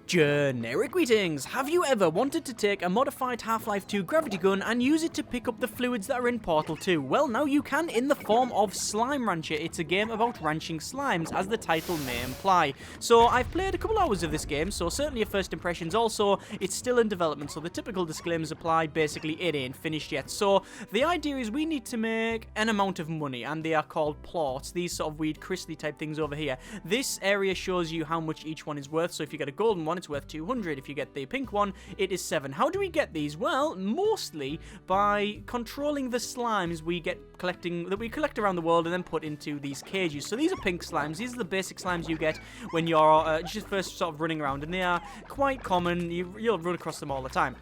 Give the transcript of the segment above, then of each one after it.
Generic greetings! Have you ever wanted to take a modified Half-Life 2 gravity gun and use it to pick up the fluids that are in Portal 2? Well, now you can in the form of Slime Rancher. It's a game about ranching slimes, as the title may imply. So I've played a couple hours of this game, so certainly your first impressions. Also, it's still in development, so the typical disclaimers apply. Basically, it ain't finished yet. So the idea is we need to make an amount of money, and they are called plots. These sort of weird crystally type things over here. This area shows you how much each one is worth, so if you get a golden one, it's worth 200. If you get the pink one, it is 7. How do we get these? Well, mostly by controlling the slimes we collect around the world and then put into these cages. So these are pink slimes. These are the basic slimes you get when you're just first sort of running around, and they are quite common. You'll run across them all the time.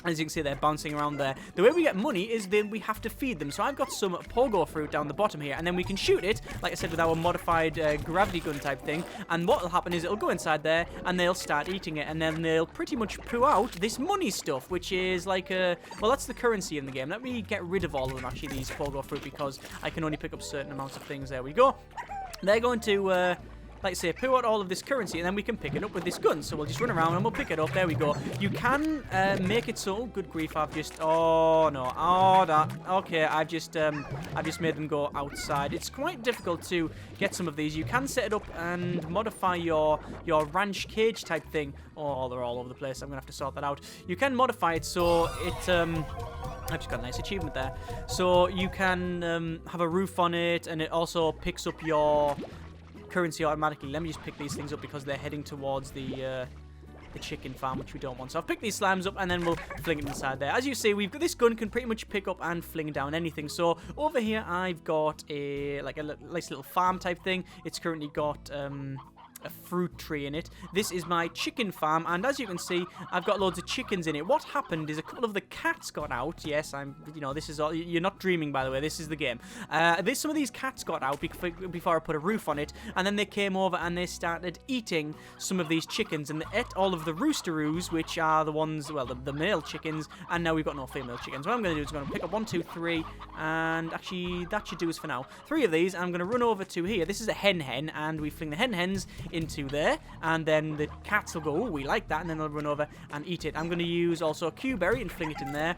As you can see, they're bouncing around there. The way we get money is then we have to feed them. So I've got some pogo fruit down the bottom here, and then we can shoot it, like I said, with our modified gravity gun type thing. And what will happen is it'll go inside there, and they'll start eating it, and then they'll pretty much poo out this money stuff, which is like well, that's the currency in the game. Let me get rid of all of them, actually, these pogo fruit, because I can only pick up certain amounts of things. There we go. They're going to like I say, poo out all of this currency, and then we can pick it up with this gun. So we'll just run around and we'll pick it up. There we go. You can make it so. Oh, good grief! I've just. Oh no! Oh, that. Okay, I've just made them go outside. It's quite difficult to get some of these. You can set it up and modify your ranch cage type thing. Oh, they're all over the place. I'm gonna have to sort that out. You can modify it so it. I've just got a nice achievement there. So you can have a roof on it, and it also picks up your currency automatically. Let me just pick these things up because they're heading towards the chicken farm, which we don't want. So I've picked these slimes up, and then we'll fling it inside there. As you see, we've got this gun can pretty much pick up and fling down anything. So over here, I've got a nice little farm type thing. It's currently got a fruit tree in it. This is my chicken farm, and as you can see, I've got loads of chickens in it. What happened is a couple of the cats got out. Yes, this is all, you're not dreaming, by the way, this is the game. Some of these cats got out before I put a roof on it, and then they came over and they started eating some of these chickens, and they ate all of the roosteroos, which are the ones, well, the male chickens, and now we've got no female chickens. What I'm going to do is I'm going to pick up 1, 2, 3, and actually, that should do us for now. 3 of these, and I'm going to run over to here. This is a hen, and we fling the hens into there, and then the cats will go, oh, we like that, and then they'll run over and eat it. I'm going to use also a Q-berry and fling it in there,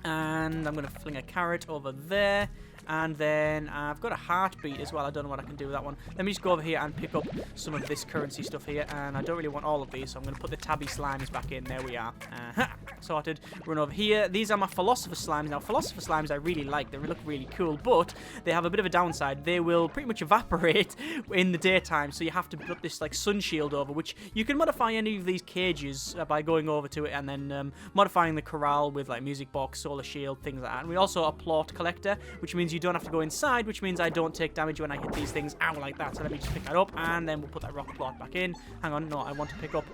and I'm going to fling a carrot over there, and then I've got a heartbeat as well. I don't know what I can do with that one. Let me just go over here and pick up some of this currency stuff here, and I don't really want all of these, so I'm going to put the tabby slimes back in. There we are. Sorted. Run over here. These are my philosopher slimes. Now, philosopher slimes I really like. They look really cool, but they have a bit of a downside. They will pretty much evaporate in the daytime, so you have to put this like sun shield over, which you can modify any of these cages by going over to it and then modifying the corral with like music box, solar shield, things like that. And we also have a plot collector, which means you don't have to go inside, which means I don't take damage when I hit these things. Ow, like that. So let me just pick that up, and then we'll put that rock plot back in. Hang on, no, I want to pick up.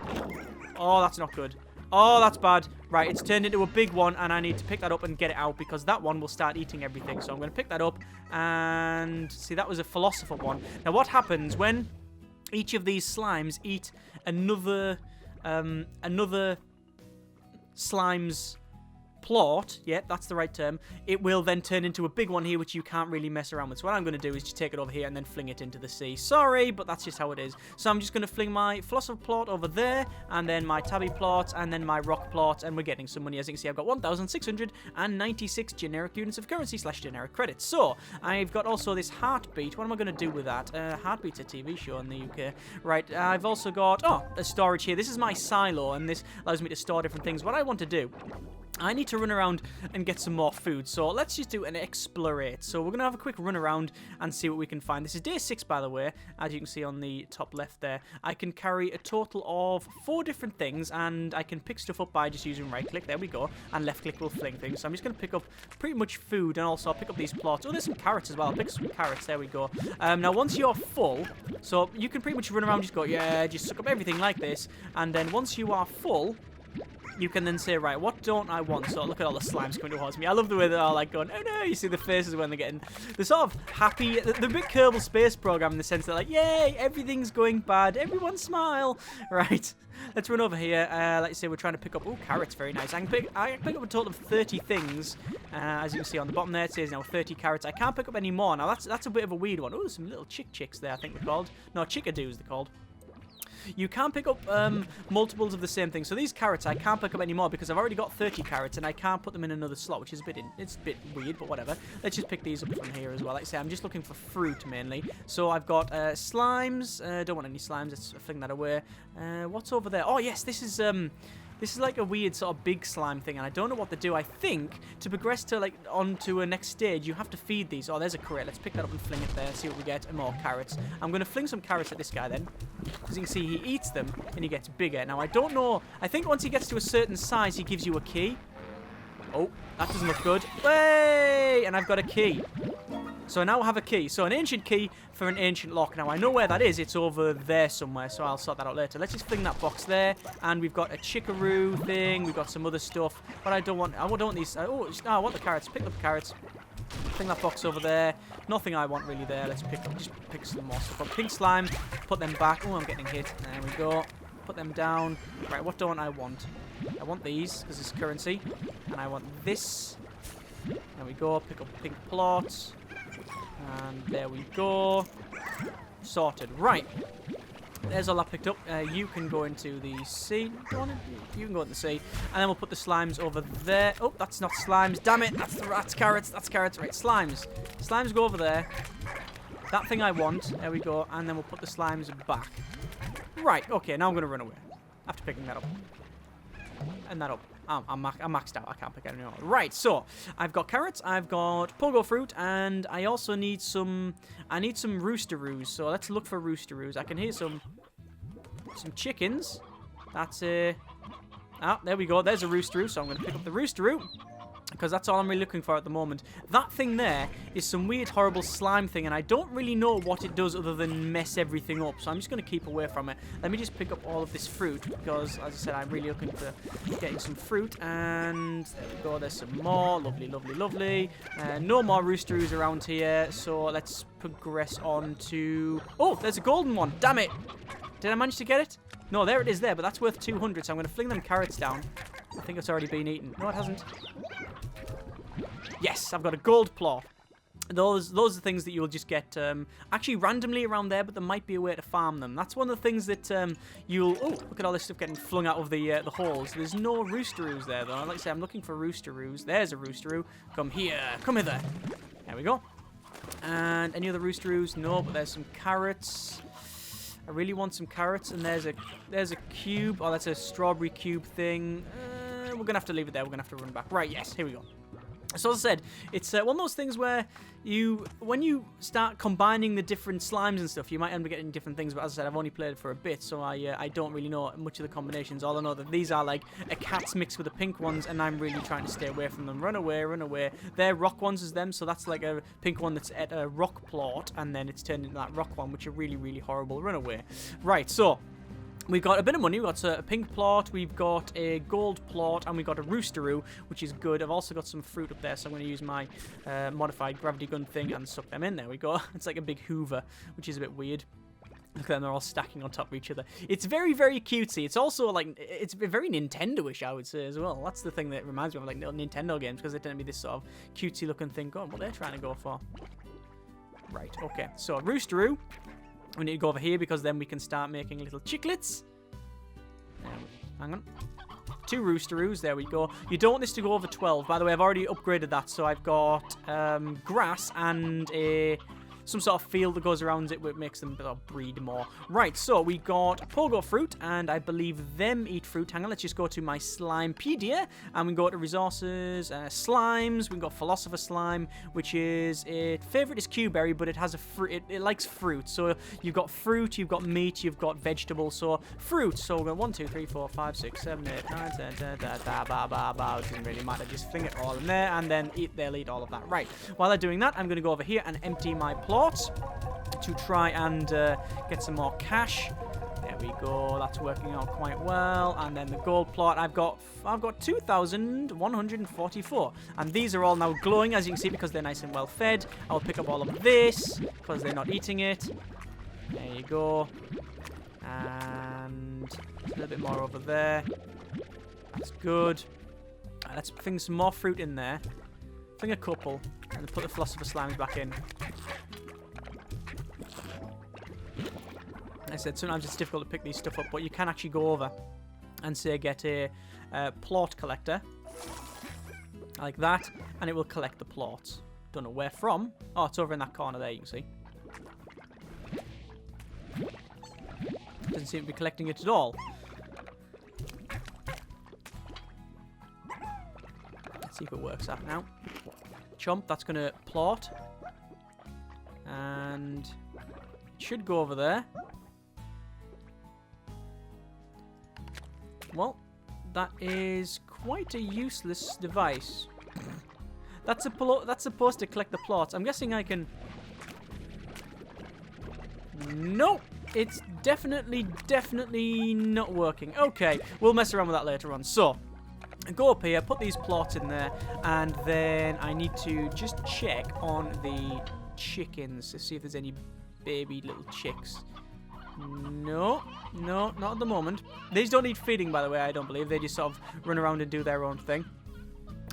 Oh, that's not good. Oh, that's bad. Right, it's turned into a big one, and I need to pick that up and get it out because that one will start eating everything. So I'm going to pick that up, and see, that was a philosopher one. Now, what happens when each of these slimes eat another slime's plot, yeah, that's the right term, it will then turn into a big one here, which you can't really mess around with. So what I'm going to do is just take it over here and then fling it into the sea. Sorry, but that's just how it is. So I'm just going to fling my philosopher plot over there, and then my tabby plot, and then my rock plot, and we're getting some money. As you can see, I've got 1,696 generic units of currency / generic credits. So I've got also this heartbeat. What am I going to do with that? Heartbeat's a TV show in the UK. Right, I've also got, a storage here. This is my silo, and this allows me to store different things. What I want to do, I need to run around and get some more food, so let's just do an explorate. So we're going to have a quick run around and see what we can find. This is day 6, by the way, as you can see on the top left there. I can carry a total of 4 different things, and I can pick stuff up by just using right-click, there we go, and left-click will fling things. So I'm just going to pick up pretty much food, and also I'll pick up these plots. Oh, there's some carrots as well. I'll pick some carrots, there we go. Now, once you're full, so you can pretty much run around, just go, yeah, just suck up everything like this, and then once you are full, you can then say, right, what don't I want? So look at all the slimes coming towards me. I love the way they're all like going, oh no, you see the faces when they're getting, they're sort of happy. They're a bit Kerbal Space Program in the sense that like, yay, everything's going bad, everyone smile. Right, let's run over here. Like you say, we're trying to pick up, oh, carrots, very nice. I can pick up a total of 30 things. As you can see on the bottom there, it says now 30 carrots. I can't pick up any more. Now that's a bit of a weird one. Oh, there's some little chicks there, I think they're called. No, chickadoos they're called. You can't pick up multiples of the same thing. So these carrots, I can't pick up anymore because I've already got 30 carrots and I can't put them in another slot, which is it's a bit weird, but whatever. Let's just pick these up from here as well. Like I say, I'm just looking for fruit mainly. So I've got slimes. Don't want any slimes. Let's fling that away. What's over there? Oh, yes, this is like a weird sort of big slime thing, and I don't know what to do. I think to progress to like onto a next stage, you have to feed these. Oh, there's a crate. Let's pick that up and fling it there. See what we get. And more carrots. I'm going to fling some carrots at this guy then. As you can see, he eats them and he gets bigger. Now, I don't know. I think once he gets to a certain size, he gives you a key. Oh, that doesn't look good. Hey! And I've got a key. So I now have a key. So an ancient key for an ancient lock. Now I know where that is. It's over there somewhere. So I'll sort that out later. Let's just fling that box there. And we've got a chickaroo thing. We've got some other stuff. But I don't want these. I want the carrots. Pick up the carrots. Fling that box over there. Nothing I want really there. Let's just pick some more stuff up. Pink slime. Put them back. Oh, I'm getting hit. There we go. Put them down. Right, what don't I want? I want these because it's currency. And I want this. There we go. Pick up pink plots. And there we go. Sorted. Right. There's all that picked up. You can go into the sea. You can go into the sea. And then we'll put the slimes over there. Oh, that's not slimes. Damn it. That's carrots. That's carrots. Right, slimes. Slimes go over there. That thing I want. There we go. And then we'll put the slimes back. Right. Okay, now I'm going to run away. After picking that up. And that up. I'm maxed out. I can't pick any more. Right, so I've got carrots, I've got pogo fruit, and I also need some. I need some roosteroos. So let's look for roosteroos. I can hear some chickens. That's a. Ah, there we go. There's a roosteroo. So I'm going to pick up the roosteroo. Because that's all I'm really looking for at the moment. That thing there is some weird, horrible slime thing, and I don't really know what it does other than mess everything up. So I'm just going to keep away from it. Let me just pick up all of this fruit, because, as I said, I'm really looking for getting some fruit. And there we go. There's some more. Lovely, lovely, lovely. No more roosteroos around here, so let's progress on to... Oh, there's a golden one. Damn it. Did I manage to get it? No, there it is there, but that's worth 200, so I'm going to fling them carrots down. I think it's already been eaten. No, it hasn't. Yes, I've got a gold plot. Those are things that you'll just get actually randomly around there, but there might be a way to farm them. That's one of the things that you'll... Oh, look at all this stuff getting flung out of the holes. There's no roosteroos there, though. Like I say, I'm looking for roosteroos. There's a roosteroo. Come here. Come hither. There we go. And any other roosteroos? No, but there's some carrots. I really want some carrots, and there's a cube. Oh, that's a strawberry cube thing. We're going to have to leave it there. We're going to have to run back. Right, yes, here we go. So as I said, it's one of those things where when you start combining the different slimes and stuff, you might end up getting different things. But as I said, I've only played it for a bit, so I don't really know much of the combinations. All I know that these are like a cat's mixed with the pink ones, and I'm really trying to stay away from them. Run away, run away. They're rock ones as them, so that's like a pink one that's at a rock plot, and then it's turned into that rock one, which are really, really horrible. Run away. Right, so... We've got a bit of money. We've got a pink plot, we've got a gold plot, and we've got a roosteroo, which is good. I've also got some fruit up there, so I'm going to use my modified gravity gun thing and suck them in. There we go. It's like a big Hoover, which is a bit weird. Look at them, they're all stacking on top of each other. It's very, very cutesy. It's also, like, it's very Nintendo-ish, I would say, as well. That's the thing that reminds me of, like, Nintendo games, because they tend to be this sort of cutesy-looking thing. Go on, what they're trying to go for. Right, okay. So, roosteroo. We need to go over here because then we can start making little chicklets. Hang on. 2 roosteroos. There we go. You don't want this to go over 12. By the way, I've already upgraded that. So I've got grass and some sort of field that goes around it, which makes them breed more. Right, so we got pogo fruit, and I believe them eat fruit. Hang on, let's just go to my Slimepedia, and we can go to resources, slimes. We got philosopher slime, which is its favorite is Q-berry, but it has a fruit. It likes fruit. So you've got fruit, you've got meat, you've got vegetables. So fruit. So we're going 1, 2, 3, 4, 5, 6, 7, 8, 9, 10, 10, da, da, ba, ba, ba. It doesn't really matter. Just fling it all in there, and then they'll eat all of that. Right. While they're doing that, I'm going to go over here and empty my plot to try and get some more cash. There we go. That's working out quite well. And then the gold plot, I've got 2,144, and these are all now glowing, as you can see, because they're nice and well fed. I'll pick up all of this because they're not eating it. There you go. And a little bit more over there. That's good. Let's fling some more fruit in there. Fling a couple, and put the philosopher slimes back in. I said sometimes it's difficult to pick these stuff up, but you can actually go over and say get a plort collector like that, and it will collect the plorts. Don't know where from. Oh, it's over in that corner there, you can see. Doesn't seem to be collecting it at all. Let's see if it works out now. Chomp, that's going to plort. And it should go over there. Well, that is quite a useless device. That's supposed to collect the plorts. I'm guessing I can... Nope. It's definitely not working. Okay, we'll mess around with that later on. So, go up here, put these plorts in there, and then I need to just check on the chickens to see if there's any baby little chicks. No, not at the moment. These don't need feeding, by the way, I don't believe. They just sort of run around and do their own thing.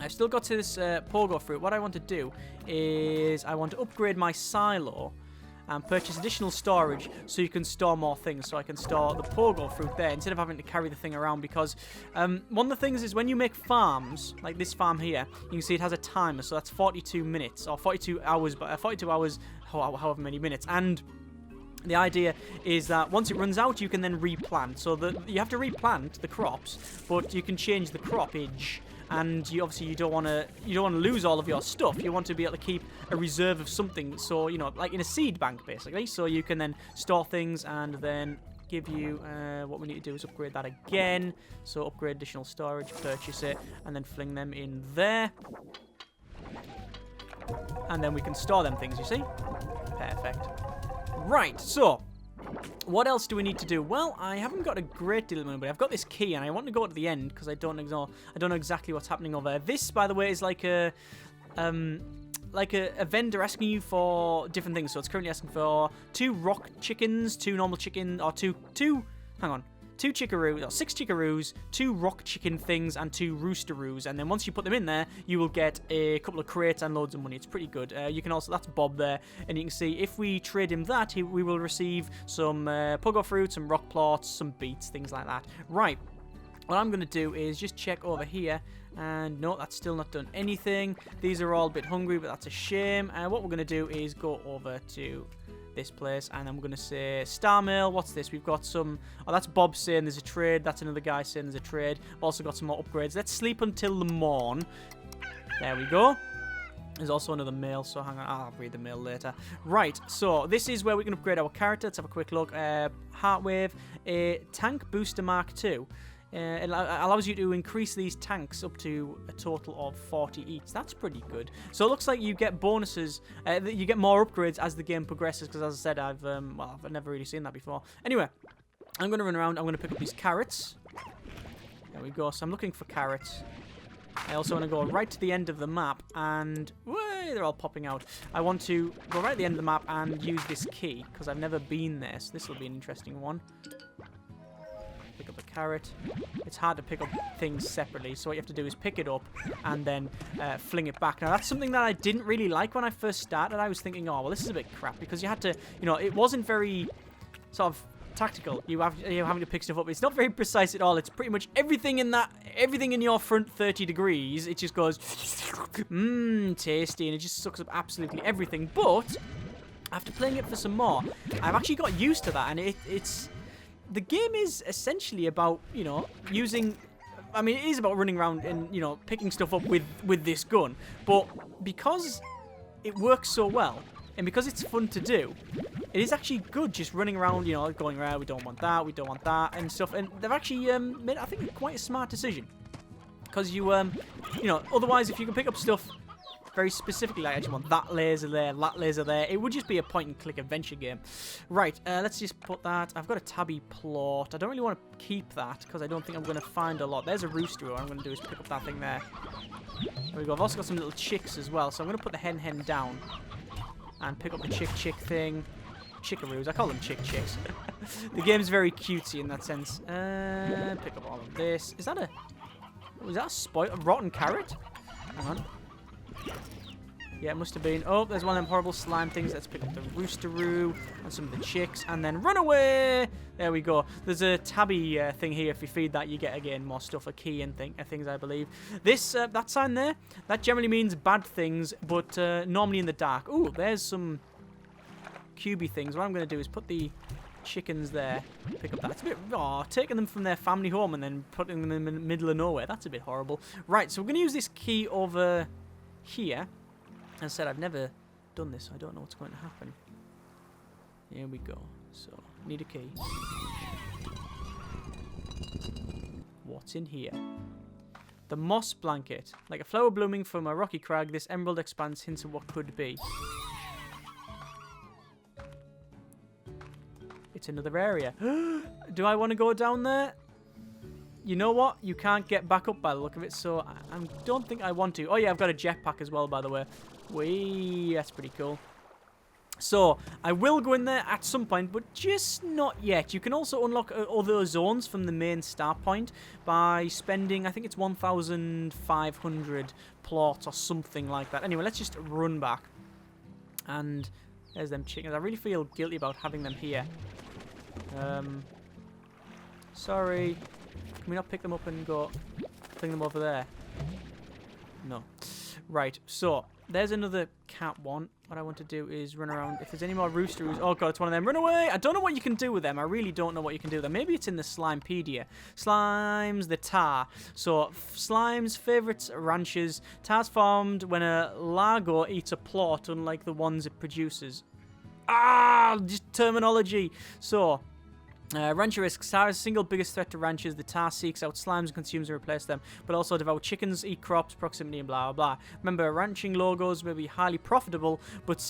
I've still got to this pogo fruit. What I want to do is I want to upgrade my silo and purchase additional storage so you can store more things. So I can store the pogo fruit there instead of having to carry the thing around, because one of the things is when you make farms, like this farm here, you can see it has a timer, so that's 42 minutes, or 42 hours, but 42 hours, however many minutes, and the idea is that once it runs out, you can then replant. So that you have to replant the crops, but you can change the croppage. And you obviously you don't want to lose all of your stuff. You want to be able to keep a reserve of something. So like in a seed bank basically. So you can then store things and then give you what we need to do is upgrade that again. So upgrade additional storage, purchase it, and then fling them in there. And then we can store them things. You see? Perfect. Right. So, what else do we need to do? Well, I haven't got a great deal of money, but I've got this key, and I want to go to the end because I don't know exactly what's happening over there. This, by the way, is like a vendor asking you for different things. So it's currently asking for 2 rock chickens, 2 normal chicken, or 2 chickaroos, or 6 chickaroos, 2 rock chicken things, and 2 roosteroos. And then once you put them in there, you will get a couple of crates and loads of money. It's pretty good. You can also, that's Bob there, and you can see if we trade him that, we will receive some pogo fruit, some rock plorts, some beets, things like that. Right. What I'm going to do is just check over here, and no, that's still not done anything. These are all a bit hungry, but that's a shame. What we're going to do is go over to this place, and then we're going to say star mail. What's this? We've got some... Oh, that's Bob saying there's a trade. That's another guy saying there's a trade. We've also got some more upgrades. Let's sleep until the morn. There we go. There's also another mail, so hang on, I'll read the mail later. Right, so this is where we can upgrade our character. Let's have a quick look. Heartwave, a tank booster Mark II. It allows you to increase these tanks up to a total of 40 each. That's pretty good. So it looks like you get bonuses, you get more upgrades as the game progresses, because as I said, I've never really seen that before. Anyway, I'm going to run around. I'm going to pick up these carrots. There we go. So I'm looking for carrots. I also want to go right to the end of the map, and way, they're all popping out. I want to go right at the end of the map and use this key, because I've never been there, so this will be an interesting one. Pick up a carrot. It's hard to pick up things separately, so what you have to do is pick it up and then fling it back. Now, that's something that I didn't really like when I first started. I was thinking, oh, well, this is a bit crap, because you had to, it wasn't very sort of tactical. You're having to pick stuff up. It's not very precise at all. It's pretty much everything in your front 30 degrees. It just goes, tasty, and it just sucks up absolutely everything. But after playing it for some more, I've actually got used to that, and it's... The game is essentially about, using... I mean, it is about running around and, picking stuff up with this gun. But because it works so well, and because it's fun to do, it is actually good just running around, going around, we don't want that, and stuff. And they've actually made, I think, quite a smart decision. Because otherwise, if you can pick up stuff very specifically, like I just want that laser there, it would just be a point-and-click adventure game. Right, let's just put that. I've got a tabby plort. I don't really want to keep that, because I don't think I'm going to find a lot. There's a rooster. What I'm going to do is pick up that thing there. There we go. I've also got some little chicks as well, so I'm going to put the hen down and pick up the chick thing. Chickaroos. I call them chicks. The game's very cutesy in that sense. Pick up all of this. Is that a rotten carrot? Hang on. Yeah, it must have been. Oh, there's one of them horrible slime things. Let's pick up the roosteroo and some of the chicks and then run away. There we go. There's a tabby thing here. If you feed that, you get, again, more stuff, a key and things, I believe. This, that sign there, that generally means bad things, but normally in the dark. Ooh, there's some cubey things. What I'm going to do is put the chickens there. Pick up that. It's a bit, taking them from their family home and then putting them in the middle of nowhere. That's a bit horrible. Right, so we're going to use this key over here. As I said, I've never done this, so I don't know what's going to happen. Here we go. So, need a key. What's in here? The moss blanket. Like a flower blooming from a rocky crag, this emerald expanse hints of what could be. It's another area. Do I want to go down there? You know what? You can't get back up by the look of it, so I don't think I want to. Oh yeah, I've got a jetpack as well, by the way. Whee, that's pretty cool. So, I will go in there at some point, but just not yet. You can also unlock other zones from the main start point by spending, I think it's 1,500 plots or something like that. Anyway, let's just run back. And there's them chickens. I really feel guilty about having them here. Sorry. Can we not pick them up and go fling them over there? No. Right, so there's another cat one. What I want to do is run around. If there's any more roosteroos. Oh god, it's one of them. Run away! I don't know what you can do with them. I really don't know what you can do with them. Maybe it's in the Slimepedia. Slimes, the tar. So, Slime's favourite ranches. Tar's formed when a largo eats a plot, unlike the ones it produces. Just terminology. So, rancher risks. Tar is the single biggest threat to ranchers. The tar seeks out slimes and consumes and replace them, but also devour chickens, eat crops, proximity, and blah blah blah. Remember, ranching logos may be highly profitable, but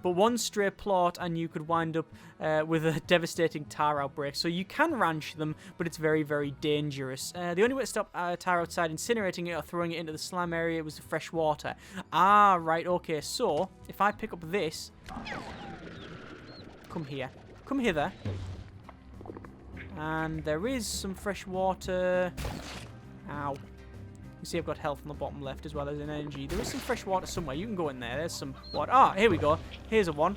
one stray plot and you could wind up with a devastating tar outbreak. So you can ranch them, but it's very, very dangerous. The only way to stop tar outside incinerating it or throwing it into the slime area was fresh water. Ah, right, okay. So if I pick up this, come here, come hither. And there is some fresh water. Ow. You see I've got health on the bottom left as well as an energy. There is some fresh water somewhere. You can go in there. There's some water. Here we go. Here's a one.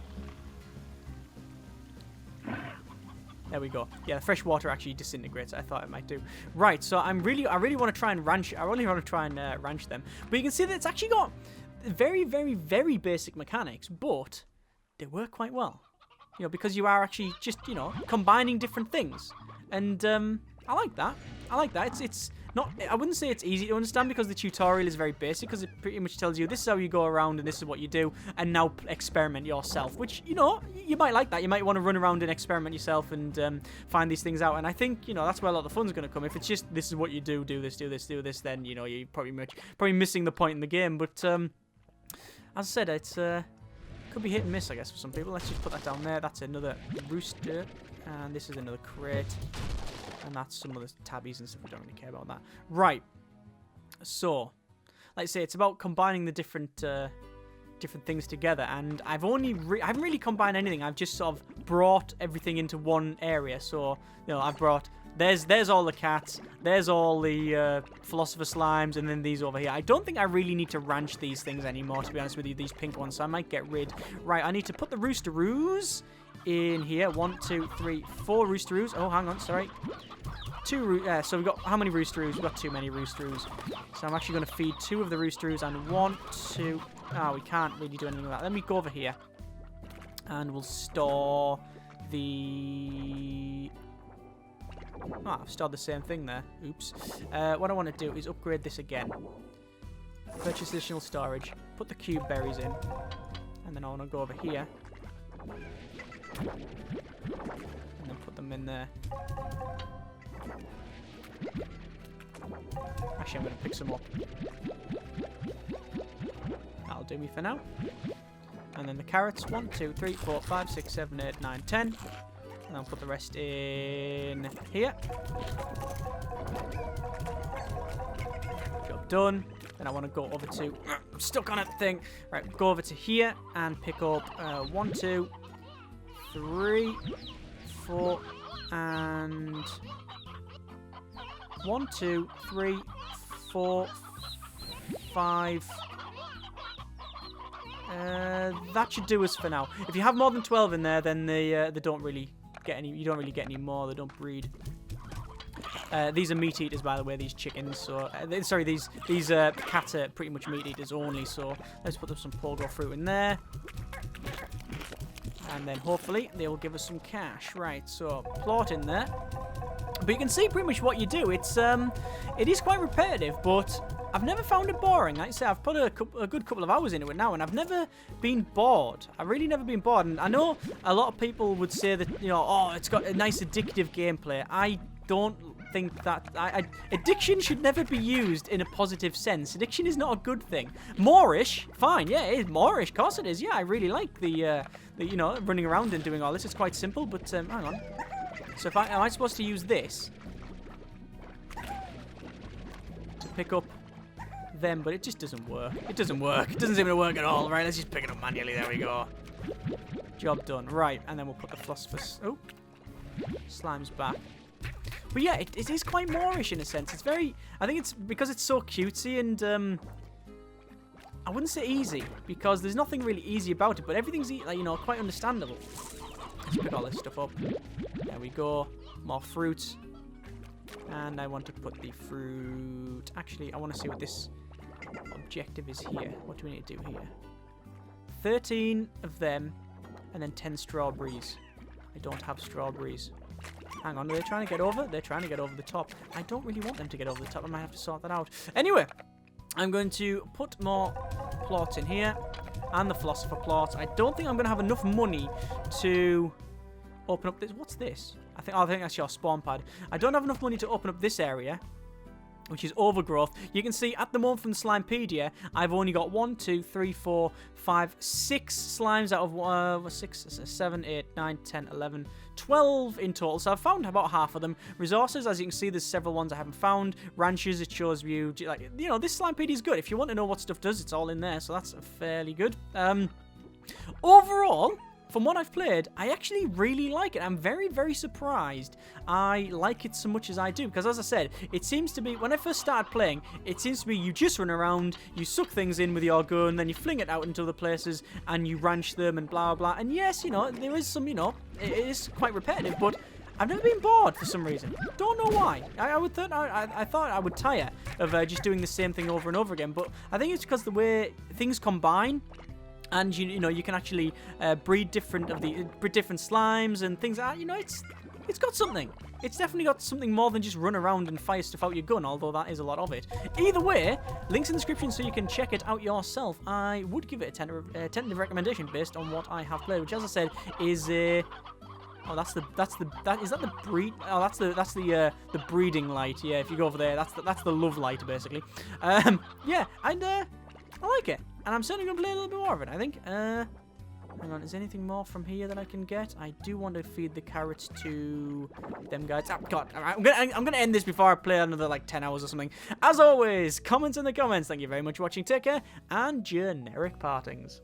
There we go. Yeah, the fresh water actually disintegrates. I thought it might do. Right, so I really want to try and ranch. I really want to try and ranch them. But you can see that it's actually got very, very, very basic mechanics, but they work quite well. You know, because you are actually just, you know, combining different things. And I like that. I like that. It's not, I wouldn't say it's easy to understand because the tutorial is very basic, because it pretty much tells you this is how you go around and this is what you do, and now experiment yourself, which, you know, you might like that. You might want to run around and experiment yourself and find these things out. And I think, you know, that's where a lot of the fun's going to come. If it's just this is what you do, do this, do this, do this, then, you know, you're probably missing the point in the game. But as I said, it's could be hit and miss, I guess, for some people. Let's just put that down there. That's another rooster. And this is another crate. And that's some of the tabbies and stuff. We don't really care about that. Right. So, like I say, it's about combining the different things together. And I haven't really combined anything. I've just sort of brought everything into one area. So, you know, I've brought... There's all the cats. There's all the philosopher slimes, and then these over here. I don't think I really need to ranch these things anymore, to be honest with you, these pink ones, so I might get rid. Right, I need to put the roosteroos in here. 1, 2, 3, 4 roosteroos. Oh, hang on, sorry. So we've got, how many roosteroos? We've got too many roosteroos. So I'm actually going to feed 2 of the roosteroos, and 1, 2... we can't really do anything with that. Let me go over here, and we'll store the... I've stored the same thing there. Oops. What I want to do is upgrade this again. Purchase additional storage. Put the cube berries in. And then I want to go over here. And then put them in there. Actually, I'm going to pick some up. That'll do me for now. And then the carrots. 1, 2, 3, 4, 5, 6, 7, 8, 9, 10. And I'll put the rest in here. Job done. Then I want to go over to... I'm stuck on a thing. Right, go over to here and pick up 1, 2, 3, 4, and... 1, 2, 3, 4, 5... That should do us for now. If you have more than 12 in there, then they don't really get any. You don't really get any more. They don't breed. These are meat eaters, by the way. These chickens. So sorry, these cats are pretty much meat eaters only. So let's put some pogo fruit in there, and then hopefully they will give us some cash. Right. So plot in there. But you can see pretty much what you do. It is quite repetitive, but I've never found it boring. Like I say, I've put a good couple of hours into it now, and I've never been bored. I've really never been bored. And I know a lot of people would say that, you know, oh, it's got a nice addictive gameplay. I don't think that... addiction should never be used in a positive sense. Addiction is not a good thing. Moorish, fine, yeah, it is Moorish. Of course it is. Yeah, I really like the you know, running around and doing all this. It's quite simple, but hang on. So if am I supposed to use this to pick up them? But it just doesn't work. It doesn't work. It doesn't seem to work at all. Right, let's just pick it up manually. There we go. Job done. Right, and then we'll put the philosopher's... Oh, slime's back. But yeah, it is quite Moorish in a sense. It's very... I think it's because it's so cutesy and... I wouldn't say easy, because there's nothing really easy about it, but everything's, like, you know, quite understandable. Let's pick all this stuff up. There we go. More fruit. And I want to put the fruit... Actually, I want to see what this objective is here. What do we need to do here? 13 of them, and then 10 strawberries. I don't have strawberries. Hang on, are they trying to get over? They're trying to get over the top. I don't really want them to get over the top. I might have to sort that out. Anyway, I'm going to put more plots in here. And the philosopher plot. I don't think I'm going to have enough money to open up this. What's this? I think that's your spawn pad. I don't have enough money to open up this area, which is overgrowth. You can see at the moment from the Slimepedia, I've only got 1, 2, 3, 4, 5, 6 slimes out of 6, 7, 8, 9, 10, 11, 12 in total. So I've found about half of them. Resources, as you can see, there's several ones I haven't found. Ranches, it shows you, like, you know, this Slimepedia is good. If you want to know what stuff does, it's all in there. So that's fairly good. Overall, from what I've played, I actually really like it. I'm very, very surprised I like it so much as I do. Because as I said, it seems to be, when I first started playing, it seems to be you just run around, you suck things in with your gun, then you fling it out into other places, and you ranch them and blah, blah. And yes, you know, there is some, you know, it is quite repetitive, but I've never been bored for some reason. Don't know why. I thought I would tire of just doing the same thing over and over again, but I think it's because the way things combine. And you know, you can actually breed different slimes and things like that. You know, it's got something. It's definitely got something more than just run around and fire stuff out your gun, although that is a lot of it. Either way, links in the description so you can check it out yourself. I would give it a tentative recommendation based on what I have played, which, as I said, is a... Oh, is that the breed? Oh, that's the breeding light. Yeah, if you go over there, that's the love light basically. Yeah, and I like it. And I'm certainly going to play a little bit more of it, I think. Hang on, is there anything more from here that I can get? I do want to feed the carrots to them guys. Oh, God. I'm gonna end this before I play another, like, 10 hours or something. As always, comments in the comments. Thank you very much for watching. Take care, and generic partings.